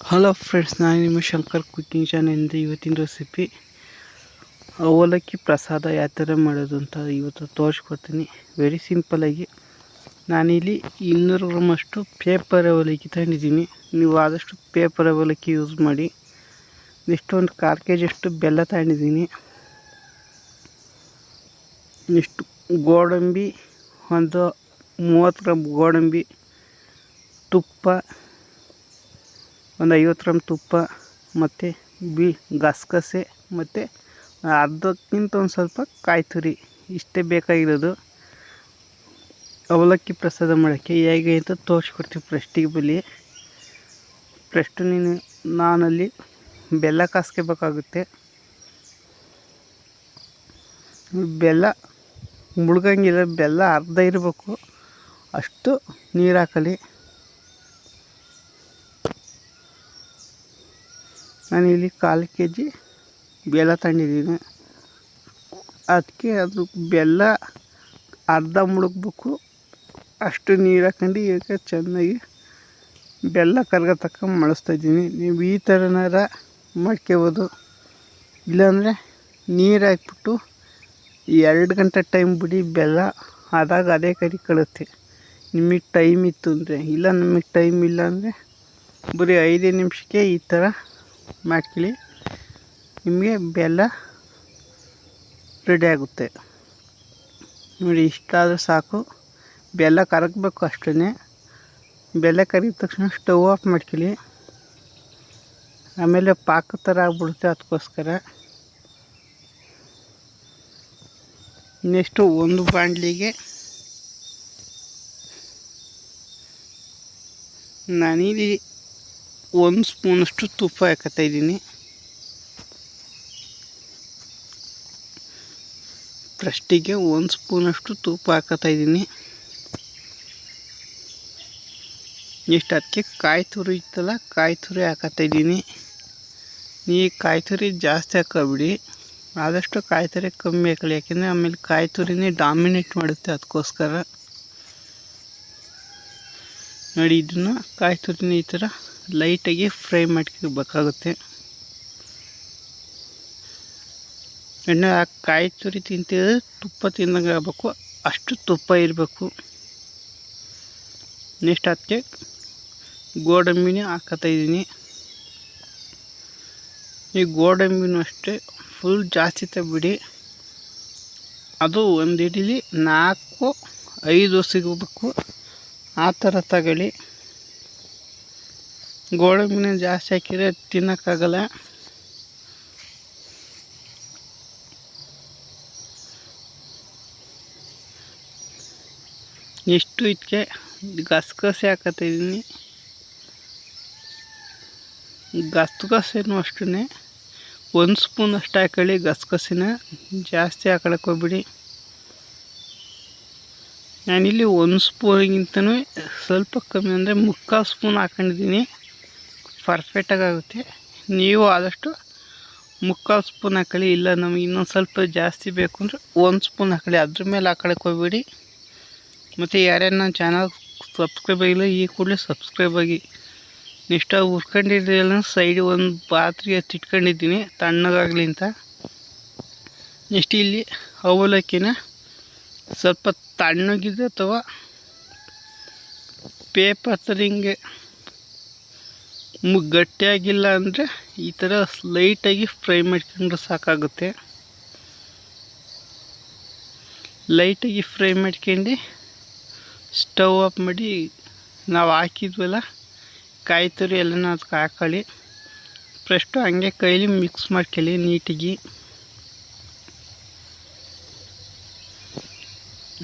Hello friends, ನಾನು ನಿಮ್ಮ Shankar cooking ಚಾನಲಿಂದ ಇವತ್ತಿನ ರೆಸಿಪಿ ಅವಲಕ್ಕಿ ಪ್ರಸಾದ ಯಾವ ಥರ ಮಾಡೋದು ಅಂತ ಇವತ್ತು ತೋರಿಸ್ಕೊಡ್ತೀನಿ. ವೆರಿ ಸಿಂಪಲಾಗಿ ನಾನಿಲ್ಲಿ 200 ಗ್ರಾಮಷ್ಟು ಪೇಪರ್ ಅವಲಕ್ಕಿ ತಗೊಂಡಿದ್ದೀನಿ. ನೀವು ಆದಷ್ಟು ಪೇಪರ್ ಅವಲಕ್ಕಿ ಯೂಸ್ ಮಾಡಿ. ನೆಕ್ಸ್ಟ್ ಒಂದು 1/4 kg ಅಷ್ಟು ಬೆಲ್ಲ ತಗೊಂಡಿದ್ದೀನಿ. ನೆಕ್ಸ್ಟ್ ಗೋಡಂಬಿ ಒಂದು 30 ಗ್ರಾಮ್ ಗೋಡಂಬಿ, ತುಪ್ಪ ಒಂದು 50 ಗ್ರಾಮ್ ತುಪ್ಪ, ಮತ್ತು ಗಸಗಸೆ ಮತ್ತು ಅರ್ಧಕ್ಕಿಂತ ಒಂದು ಸ್ವಲ್ಪ ಕಾಯಿ ತುರಿ. ಇಷ್ಟೇ ಬೇಕಾಗಿರೋದು ಅವಲಕ್ಕಿ ಪ್ರಸಾದ ಮಾಡೋಕ್ಕೆ. ಹೇಗೆ ಅಂತ ತೋರಿಸ್ಕೊಡ್ತೀವಿ. ಫಸ್ಟಿಗೆ ಬಲ್ಲಿ ನಾನಲ್ಲಿ ಬೆಲ್ಲ ಕಾಸ್ಕೋಬೇಕಾಗುತ್ತೆ. ಬೆಲ್ಲ ಮುಳುಗಂಗಿಲ್ಲ, ಬೆಲ್ಲ ಅರ್ಧ ಇರಬೇಕು ಅಷ್ಟು ನೀರು ಹಾಕಲಿ. ನಾನಿಲ್ಲಿ 1/4 kg ಬೆಲ್ಲ ತಗೊಂಡಿದ್ದೀನಿ. ಅದಕ್ಕೆ ಅದು ಬೆಲ್ಲ ಅರ್ಧ ಮುಳುಗಬೇಕು ಅಷ್ಟು ನೀರು ಹಾಕೊಂಡು ಈಗ ಚೆನ್ನಾಗಿ ಬೆಲ್ಲ ಕರಗೋ ತಕ್ಕ ಮಳಿಸ್ತಾಯಿದ್ದೀನಿ. ನೀವು ಈ ಥರನಾರ ಮಾಡ್ಕೋಬೋದು. ಇಲ್ಲಾಂದರೆ ನೀರು ಹಾಕ್ಬಿಟ್ಟು 2 ಗಂಟೆ ಟೈಮ್ ಬಿಡಿ. ಬೆಲ್ಲ ಆದಾಗ ಅದೇ ಕರಗುತ್ತೆ ನಿಮಗೆ ಟೈಮ್ ಇತ್ತು ಅಂದರೆ. ಇಲ್ಲ ನಮಗೆ ಟೈಮ್ ಇಲ್ಲ ಅಂದರೆ ಬರೀ 5 ನಿಮಿಷಕ್ಕೆ ಈ ಥರ ಮಾಡ್ಕೊಳ್ಳಿ, ನಿಮಗೆ ಬೆಲ್ಲ ರೆಡಿ ಆಗುತ್ತೆ. ನೋಡಿ, ಇಷ್ಟಾದರೂ ಸಾಕು. ಬೆಲ್ಲ ಕರಗಬೇಕು ಅಷ್ಟೇ. ಬೆಲ್ಲ ಕರಗಿದ ತಕ್ಷಣ ಸ್ಟವ್ ಆಫ್ ಮಾಡ್ಕೊಳ್ಳಿ. ಆಮೇಲೆ ಪಾಕ ಥರ ಆಗ್ಬಿಡುತ್ತೆ, ಅದಕ್ಕೋಸ್ಕರ. ನೆಕ್ಸ್ಟು ಒಂದು ಬಾಣಲಿಗೆ ನಾನಿಲ್ಲಿ 1 ಸ್ಪೂನಷ್ಟು ತುಪ್ಪ ಹಾಕತ್ತಾಯಿದ್ದೀನಿ. ಫಸ್ಟಿಗೆ 1 ಸ್ಪೂನಷ್ಟು ತುಪ್ಪ ಹಾಕತ್ತಾಯಿದ್ದೀನಿ. ನೆಕ್ಸ್ಟ್ ಅದಕ್ಕೆ ಕಾಯಿ ತುರಿ ಇತ್ತಲ್ಲ, ಕಾಯಿ ತುರಿ ಹಾಕತ್ತಾಯಿದ್ದೀನಿ. ಈ ಕಾಯಿ ತುರಿ ಜಾಸ್ತಿ ಹಾಕೋಬಿಡಿ, ಆದಷ್ಟು ಕಾಯಿ ತುರಿ ಕಮ್ಮಿ ಹಾಕೊಳ್ಳಿ. ಯಾಕೆಂದರೆ ಆಮೇಲೆ ಕಾಯಿ ತುರಿನೇ ಡಾಮಿನೇಟ್ ಮಾಡುತ್ತೆ, ಅದಕ್ಕೋಸ್ಕರ. ನೋಡಿ, ಇದನ್ನು ಕಾಯಿ ತುರಿನ ಈ ಥರ ಲೈಟಾಗಿ ಫ್ರೈ ಮಾಡ್ಕೋಬೇಕಾಗುತ್ತೆ. ಎಣ್ಣೆ ಕಾಯಿ ತುರಿ ತಿಂತಿದ್ರೆ ತುಪ್ಪ ತಿಂದಂಗೆ ಆಗಬೇಕು, ಅಷ್ಟು ತುಪ್ಪ ಇರಬೇಕು. ನೆಕ್ಸ್ಟ್ ಅದಕ್ಕೆ ಗೋಡಂಬಿನ ಹಾಕತ್ತಾಯಿದ್ದೀನಿ. ಈ ಗೋಡಂಬಿನೂ ಅಷ್ಟೇ ಫುಲ್ ಜಾಸ್ತಿ ತಗೊಬಿಡಿ. ಅದು ಒಂದು ಹಿಡೀಲಿ 4-5 ಸಿಗಬೇಕು, ಆ ಥರ ತಗೊಳ್ಳಿ. ಗೋಡಂಬಿನ ಜಾಸ್ತಿ ಹಾಕಿದರೆ ತಿನ್ನೋಕ್ಕಾಗಲ್ಲ. ಎಷ್ಟು ಇದಕ್ಕೆ ಗಸಗಸೆ ಹಾಕತ್ತಿದ್ದೀನಿ. ಗಸಗಸೆನೂ ಅಷ್ಟೇ 1 ಸ್ಪೂನ್ ಅಷ್ಟು ಹಾಕೊಳ್ಳಿ. ಗಸಗಸೆನ ಜಾಸ್ತಿ ಹಾಕೊಳಕ್ಕೆ ಹೋಗ್ಬಿಡಿ. ನಾನಿಲ್ಲಿ 1 ಸ್ಪೂನಿಗಿಂತನೂ ಸ್ವಲ್ಪ ಕಮ್ಮಿ ಅಂದರೆ 3/4 ಸ್ಪೂನ್ ಹಾಕೊಂಡಿದ್ದೀನಿ. ಪರ್ಫೆಕ್ಟಾಗಿ ಆಗುತ್ತೆ. ನೀವು ಆದಷ್ಟು 3/4 ಸ್ಪೂನ್ ಹಾಕೊಳ್ಳಿ. ಇಲ್ಲ ನಮಗೆ ಇನ್ನೊಂದು ಸ್ವಲ್ಪ ಜಾಸ್ತಿ ಬೇಕು ಅಂದರೆ 1 ಸ್ಪೂನ್ ಹಾಕೊಳ್ಳಿ. ಅದ್ರ ಮೇಲೆ ಹಾಕೊಳಕ್ಕೆ ಹೋಗ್ಬೇಡಿ. ಮತ್ತು ಯಾರ್ಯಾರು ನನ್ನ ಚಾನಲ್ ಸಬ್ಸ್ಕ್ರೈಬ್ ಆಗಿಲ್ಲ, ಈ ಕೂಡಲೇ ಸಬ್ಸ್ಕ್ರೈಬ್ ಆಗಿ. ನೆಕ್ಸ್ಟ್ ಹುರ್ಕೊಂಡಿದ್ದೆಲ್ಲ ಸೈಡ್ ಒಂದು ಪಾತ್ರೆಗೆ ಎತ್ತಿಟ್ಕೊಂಡಿದ್ದೀನಿ ತಣ್ಣಗಾಗಲಿ ಅಂತ. ನೆಕ್ಸ್ಟ್ ಇಲ್ಲಿ ಅವಲಕ್ಕಿನ ಸ್ವಲ್ಪ ತಣ್ಣಗಿದೆ ಅಥವಾ ಪೇಪರ್ ಥರ ಹಿಂಗೆ ಗಟ್ಟಿಯಾಗಿಲ್ಲ ಅಂದರೆ ಈ ಥರ ಲೈಟಾಗಿ ಫ್ರೈ ಮಾಡ್ಕೊಂಡ್ರೆ ಸಾಕಾಗುತ್ತೆ. ಲೈಟಾಗಿ ಫ್ರೈ ಮಾಡ್ಕೊಂಡು ಸ್ಟವ್ ಆಫ್ ಮಾಡಿ ನಾವು ಹಾಕಿದ್ವಲ್ಲ ಕಾಯಿ ತುರಿ ಎಲ್ಲನೂ ಅದಕ್ಕೆ ಹಾಕೊಳ್ಳಿ. ಫಸ್ಟು ಹಂಗೆ ಕೈಲಿ ಮಿಕ್ಸ್ ಮಾಡ್ಕೊಳ್ಳಿ ನೀಟಾಗಿ.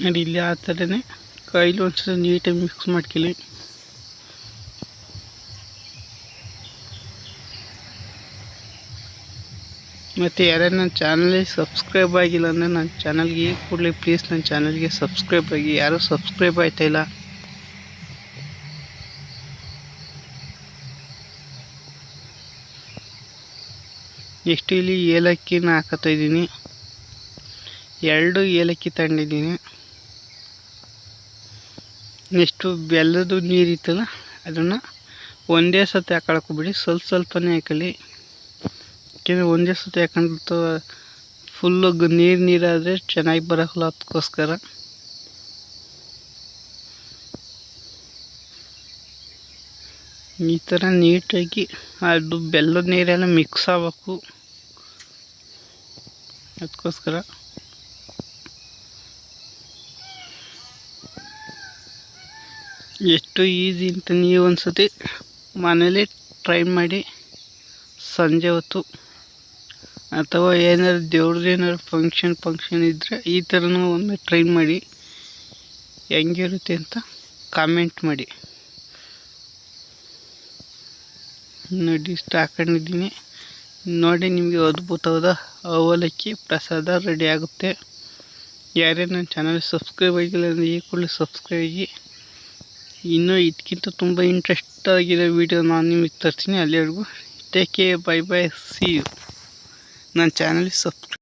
ನೋಡಿ, ಇಲ್ಲಿ ಆ ಥರನೇ ಕೈಲಿ ಒಂದ್ಸಲ ನೀಟಾಗಿ ಮಿಕ್ಸ್ ಮಾಡ್ಕೊಳ್ಳಿ. ಮತ್ತು ಯಾರ್ಯಾರು ನನ್ನ ಚಾನಲ್ಗೆ ಸಬ್ಸ್ಕ್ರೈಬ್ ಆಗಿಲ್ಲ ಅಂದರೆ ನನ್ನ ಚಾನಲ್ಗೆ ಕೂಡಲೇ ಪ್ಲೀಸ್ ನನ್ನ ಚಾನಲ್ಗೆ ಸಬ್ಸ್ಕ್ರೈಬ್ ಆಗಿ. ಯಾರೂ ಸಬ್ಸ್ಕ್ರೈಬ್ ಆಯ್ತಾಯಿಲ್ಲ. ನೆಕ್ಸ್ಟ್ ಇಲ್ಲಿ ಏಲಕ್ಕಿನ ಹಾಕತ್ತಾಯಿದ್ದೀನಿ. 2 ಏಲಕ್ಕಿ ತಗೊಂಡಿದ್ದೀನಿ. ನೆಕ್ಸ್ಟು ಬೆಲ್ಲದ ನೀರಿತ್ತಲ್ಲ ಅದನ್ನು ಒಂದೇ ಸತಿ ಹಾಕೊಳ್ಕೊಬಿಡಿ, ಸ್ವಲ್ಪ ಸ್ವಲ್ಪನೇ ಹಾಕೊಳ್ಳಿ. ಯಾಕೆಂದರೆ ಒಂದೇ ಸತಿ ಹಾಕೊಂಡು ಫುಲ್ಲು ನೀರಾದರೆ ಚೆನ್ನಾಗಿ ಬರೋಲ್ಲ, ಅದಕ್ಕೋಸ್ಕರ. ಈ ಥರ ನೀಟಾಗಿ ಅದು ಬೆಲ್ಲದ ನೀರೆಲ್ಲ ಮಿಕ್ಸ್ ಆಗಬೇಕು, ಅದಕ್ಕೋಸ್ಕರ. ಎಷ್ಟು ಈಸಿ ಅಂತ ನೀವು ಒಂದ್ಸತಿ ಮನೇಲಿ ಟ್ರೈ ಮಾಡಿ. ಸಂಜೆ ಹೊತ್ತು ಅಥವಾ ಏನಾದ್ರು ದೇವ್ರದ್ದು ಫಂಕ್ಷನ್ ಇದ್ದರೆ ಈ ಥರನೂ ಒಮ್ಮೆ ಟ್ರೈ ಮಾಡಿ, ಹೆಂಗಿರುತ್ತೆ ಅಂತ ಕಾಮೆಂಟ್ ಮಾಡಿ. ನೋಡಿ, ಇಷ್ಟು ಹಾಕೊಂಡಿದ್ದೀನಿ ನೋಡಿ. ನಿಮಗೆ ಅದ್ಭುತವಾದ ಅವಲಕ್ಕಿ ಪ್ರಸಾದ ರೆಡಿ ಆಗುತ್ತೆ. ಯಾರೇ ನನ್ನ ಚಾನಲ್ ಸಬ್ಸ್ಕ್ರೈಬ್ ಆಗಿಲ್ಲ ಅಂದರೆ ಈ ಕೂಡಲೇ ಸಬ್ಸ್ಕ್ರೈಬ್ ಆಗಿ. ಇನ್ನೂ ಇದಕ್ಕಿಂತ ತುಂಬ ಇಂಟ್ರೆಸ್ಟ್ ಆಗಿರೋ ವೀಡಿಯೋ ನಾನು ನಿಮಗೆ ತರ್ತೀನಿ. ಅಲ್ಲಿವರೆಗೂ take care, bye bye, see you. ನನ್ನ ಚಾನಲ್ ಸಬ್ಸ್ಕ್ರೈಬ್